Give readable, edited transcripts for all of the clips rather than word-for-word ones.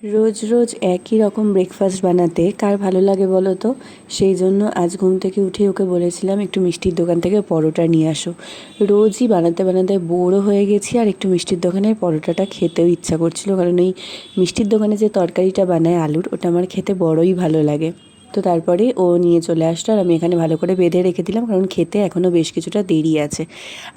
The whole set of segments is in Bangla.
রোজ রোজ একই রকম ব্রেকফাস্ট বানাতে কার ভালো লাগে বলো তো? সেই জন্য আজ ঘুম থেকে উঠে ওকে বলেছিলাম একটু মিষ্টির দোকান থেকে পরোটা নিয়ে আসো। রোজই বানাতে বানাতে বোরও হয়ে গেছি, আর একটু মিষ্টির দোকানের পরোটাটা খেতেও ইচ্ছা করছিল, কারণ এই মিষ্টির দোকানে যে তরকারিটা বানায় আলুর, ওটা আমার খেতে বড়ই ভালো লাগে। তো তারপরে ও নিয়ে চলে আসলো, আর আমি এখানে ভালো করে বেঁধে রেখে দিলাম, কারণ খেতে এখনও বেশ কিছুটা দেরি আছে।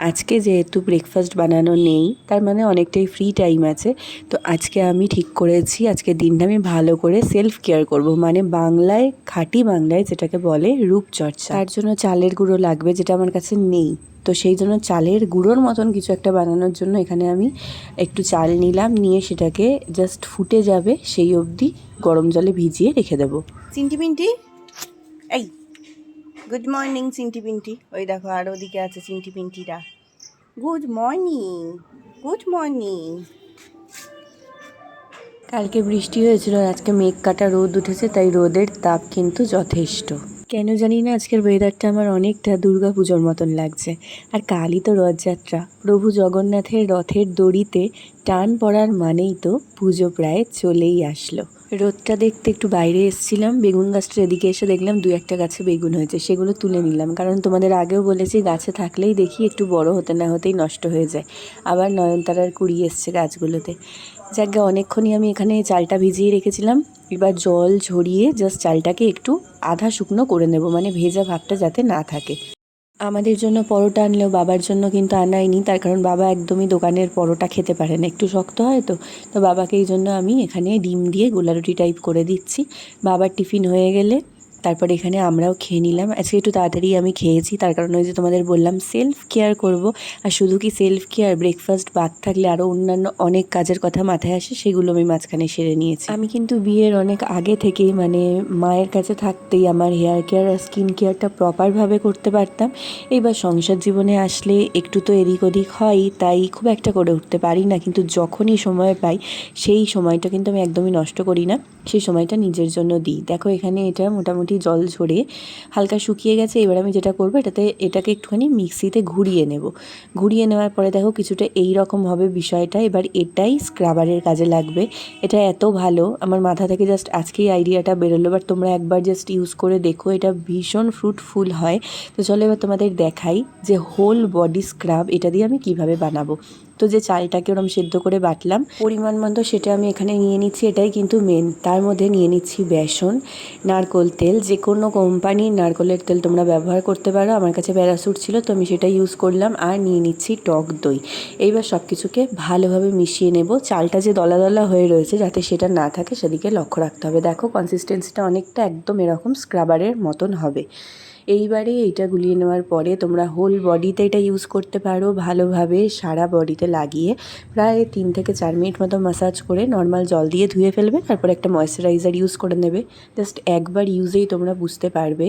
আজকে যেহেতু ব্রেকফাস্ট বানানো নেই, তার মানে অনেকটাই ফ্রি টাইম আছে। তো আজকে আমি ঠিক করেছি আজকের দিনটা আমি ভালো করে সেলফ কেয়ার করব, মানে বাংলায়, খাঁটি বাংলায় যেটাকে বলে রূপচর্চা। তার জন্য চালের গুঁড়ো লাগবে, যেটা আমার কাছে নেই। তো সেই জন্য চালের গুঁড়োর মতন কিছু একটা বানানোর জন্য এখানে আমি একটু চাল নিলাম, নিয়ে সেটাকে জাস্ট ফুটে যাবে সেই অবধি গরম জলে ভিজিয়ে রেখে দেবো। চিন্টি পিন্টি, এই গুড মর্নিং চিন্টি পিন্টি। ওই দেখো আর ওদিকে আছে চিন্টি পিন্টিরা। Good morning, good morning. কালকে বৃষ্টি হয়েছিল, আর আজকে মেঘ কাটা রোদ উঠেছে, তাই রোদের তাপ কিন্তু যথেষ্ট। কেন জানি না আজকের ওয়েদারটা আমার অনেকটা দুর্গা পুজোর মতন লাগছে। আর কালই তো রথযাত্রা, প্রভু জগন্নাথের রথের দড়িতে টান পড়ার মানেই তো পুজো প্রায় চলেই আসলো। রোদটা দেখতে একটু বাইরে এসেছিলাম, বেগুন গাছটার এদিকে এসে দেখলাম দু একটা গাছে বেগুন হয়েছে, সেগুলো তুলে নিলাম, কারণ তোমাদের আগেও বলেছি গাছে থাকলেই দেখি একটু বড় হতে না হতেই নষ্ট হয়ে যায়। আবার নয়নতারার কুড়ি এসছে গাছগুলোতে। যাকে অনেকক্ষণই আমি এখানে চালটা ভিজিয়ে রেখেছিলাম, এবার জল ঝরিয়ে জাস্ট চালটাকে একটু আধা শুকনো করে নেব, মানে ভেজা ভাবটা যাতে না থাকে। আমাদের জন্য পরোটা আনলেও বাবার জন্য কিন্তু আনাইনি, তার কারণ বাবা একদমই দোকানের পরোটা খেতে পারে না, একটু শক্ত হয় তো। তো বাবাকে এই জন্য আমি এখানে ডিম দিয়ে গোলা রুটি টাইপ করে দিচ্ছি। বাবার টিফিন হয়ে গেলে তারপরে এখানে আমরাও খেয়ে নিলাম। আজকে একটু তাড়াতাড়ি আমি খেয়েছি, তার কারণ ওই যে তোমাদের বললাম সেলফ কেয়ার করব। আর শুধু কি সেলফ কেয়ার, ব্রেকফাস্ট বাদ থাকলে আরও অন্যান্য অনেক কাজের কথা মাথায় আসে, সেগুলো আমি মাঝখানে সেরে নিয়েছি। আমি কিন্তু বিয়ের অনেক আগে থেকেই, মানে মায়ের কাছে থাকতেই আমার হেয়ার কেয়ার আর স্কিন কেয়ারটা প্রপারভাবে করতে পারতাম। এইবার সংসার জীবনে আসলে একটু তো এদিক ওদিক হয়, তাই খুব একটা করে উঠতে পারি না, কিন্তু যখনই সময় পাই সেই সময়টা কিন্তু আমি একদমই নষ্ট করি না, সেই সময়টা নিজের জন্য দিই। দেখো এখানে এটা মোটামুটি জল ঝরে হালকা শুকিয়ে গেছে। এবার আমি যেটা করবো এটাকে একটুখানি মিক্সিতে ঘুরিয়ে নেব। ঘুরিয়ে নেওয়ার পরে দেখো কিছুটা এই রকম হবে বিষয়টা। এবার এটাই স্ক্রাবারের কাজে লাগবে। এটা এত ভালো, আমার মাথা থেকে জাস্ট আজকেই আইডিয়াটা বেরোলো, বাট তোমরা একবার জাস্ট ইউজ করে দেখো, এটা ভীষণ ফ্রুটফুল হয়। তো চলো এবার তোমাদের দেখাই যে হোল বডি স্ক্রাব এটা দিয়ে আমি কিভাবে বানাবো। তো যে চালটাকে ওরম সেদ্ধ করে বাটলাম পরিমাণ মতো, সেটা আমি এখানে নিয়ে নিচ্ছি, এটাই কিন্তু মেন। তার মধ্যে নিয়ে নিচ্ছি বেসন, নারকোল তেল, যে কোনো কোম্পানির নারকোলের তেল তোমরা ব্যবহার করতে পারো, আমার কাছে প্যারাসুট ছিল তো আমি সেটা ইউজ করলাম। আর নিয়ে নিচ্ছি টক দই। এইবার সব কিছুকে ভালোভাবে মিশিয়ে নেব। চালটা যে দলা দলা হয়ে রয়েছে যাতে সেটা না থাকে সেদিকে লক্ষ্য রাখতে হবে। দেখো কনসিস্টেন্সিটা অনেকটা একদম এরকম স্ক্রাবারের মতন হবে। এইবারে এইটা গুলিয়ে নেওয়ার পরে তোমরা হোল বডিতে এটা ইউজ করতে পারো, ভালোভাবে সারা বডিতে লাগিয়ে প্রায় 3 থেকে 4 মিনিট মতো ম্যাসাজ করে নর্মাল জল দিয়ে ধুয়ে ফেলবে। তারপর একটা ময়েশ্চারাইজার ইউজ করে নেবে। জাস্ট একবার ইউজেই তোমরা বুঝতে পারবে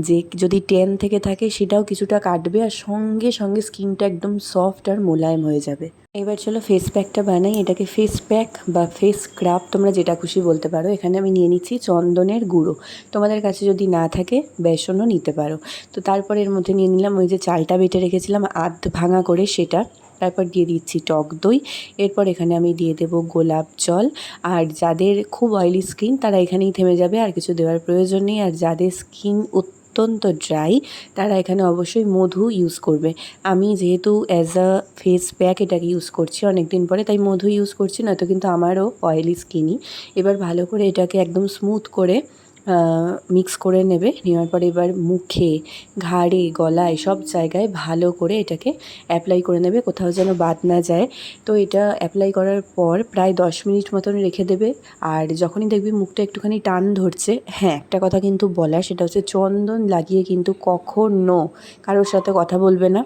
যে যদি ট্যান থেকে থাকে সেটাও কিছুটা কাটবে, আর সঙ্গে সঙ্গে স্কিনটা একদম সফট আর মোলায়েম হয়ে যাবে। এবার চলো ফেস প্যাকটা বানাই। এটাকে ফেস প্যাক বা ফেস স্ক্রাব তোমরা যেটা খুশি বলতে পারো। এখানে আমি নিয়ে নিচ্ছি চন্দনের গুঁড়ো, তোমাদের কাছে যদি না থাকে বেসনও নিতে পারো। তো তারপর এর মধ্যে নিয়ে নিলাম ওই যে চালটা বেটে রেখেছিলাম আধ ভাঙা করে সেটা। তারপর দিয়ে দিচ্ছি টক দই। এরপর এখানে আমি দিয়ে দেবো গোলাপ জল। আর যাদের খুব অয়েলি স্কিন তারা এখানেই থেমে যাবে, আর কিছু দেওয়ার প্রয়োজন নেই। আর যাদের স্কিন অত্যন্ত ড্রাই তারা এখানে অবশ্যই মধু ইউজ করবে। আমি যেহেতু অ্যাজ আ ফেস প্যাক এটাকে ইউজ করছি অনেক দিন পরে, তাই মধু ইউজ করছি, না তো কিন্তু আমারও অয়েলি স্কিনই। এবার ভালো করে এটাকে একদম স্মুথ করে মিক্স করে নেবে। নেওয়ার পরে এবার মুখে, ঘাড়ে, গলায় সব জায়গায় ভালো করে এটাকে অ্যাপ্লাই করে নেবে, কোথাও যেন বাদ না যায়। তো এটা অ্যাপ্লাই করার পর প্রায় 10 মিনিট মতন রেখে দেবে। আর যখনই দেখবি মুখটা একটুখানি টান ধরছে, হ্যাঁ একটা কথা কিন্তু বলার, সেটা হচ্ছে চন্দন লাগিয়ে কিন্তু কখনো কারোর সাথে কথা বলবে না,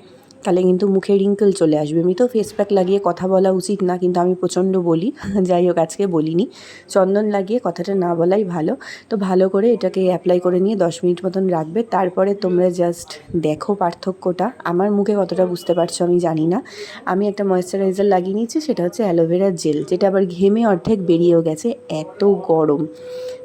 তাহলে কিন্তু মুখে রিঙ্কেল চলে আসবে। এমনিতেও ফেস প্যাক লাগিয়ে কথা বলা উচিত না, কিন্তু আমি প্রচণ্ড বলি, যাই হোক আজকে বলিনি। চন্দন লাগিয়ে কথাটা না বলাই ভালো। তো ভালো করে এটাকে অ্যাপ্লাই করে নিয়ে 10 মিনিট মতন রাখবে। তারপরে তোমরা জাস্ট দেখো পার্থক্যটা। আমার মুখে কতটা বুঝতে পারছো আমি জানি না। আমি একটা ময়েশ্চারাইজার লাগিয়ে নিয়েছি, সেটা হচ্ছে অ্যালোভেরা জেল, যেটা আবার ঘেমে অর্ধেক বেরিয়েও গেছে, এত গরম।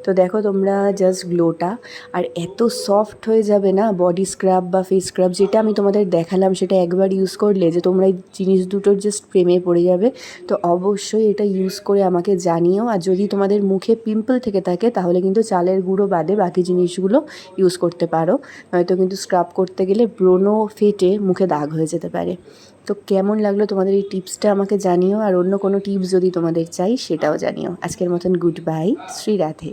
তো দেখো তোমরা জাস্ট গ্লোটা, আর এত সফট হয়ে যাবে না বডি স্ক্রাব বা ফেস স্ক্রাব, যেটা আমি তোমাদের দেখালাম সেটা একবার ইউজ করলে যে তোমরা এই জিনিস দুটোর জাস্ট প্রেমে পড়ে যাবে। তো অবশ্যই এটা ইউজ করে আমাকে জানিও। আর যদি তোমাদের মুখে পিম্পল থেকে থাকে তাহলে কিন্তু চালের গুঁড়ো বাদে বাকি জিনিসগুলো ইউজ করতে পারো, নয়তো কিন্তু স্ক্রাব করতে গেলে ব্রণও ফেটে মুখে দাগ হয়ে যেতে পারে। তো কেমন লাগলো তোমাদের এই টিপসটা আমাকে জানিও, আর অন্য কোনো টিপস যদি তোমাদের চাই সেটাও জানিও। আজকের মতন গুড বাই, শ্রী রাধে।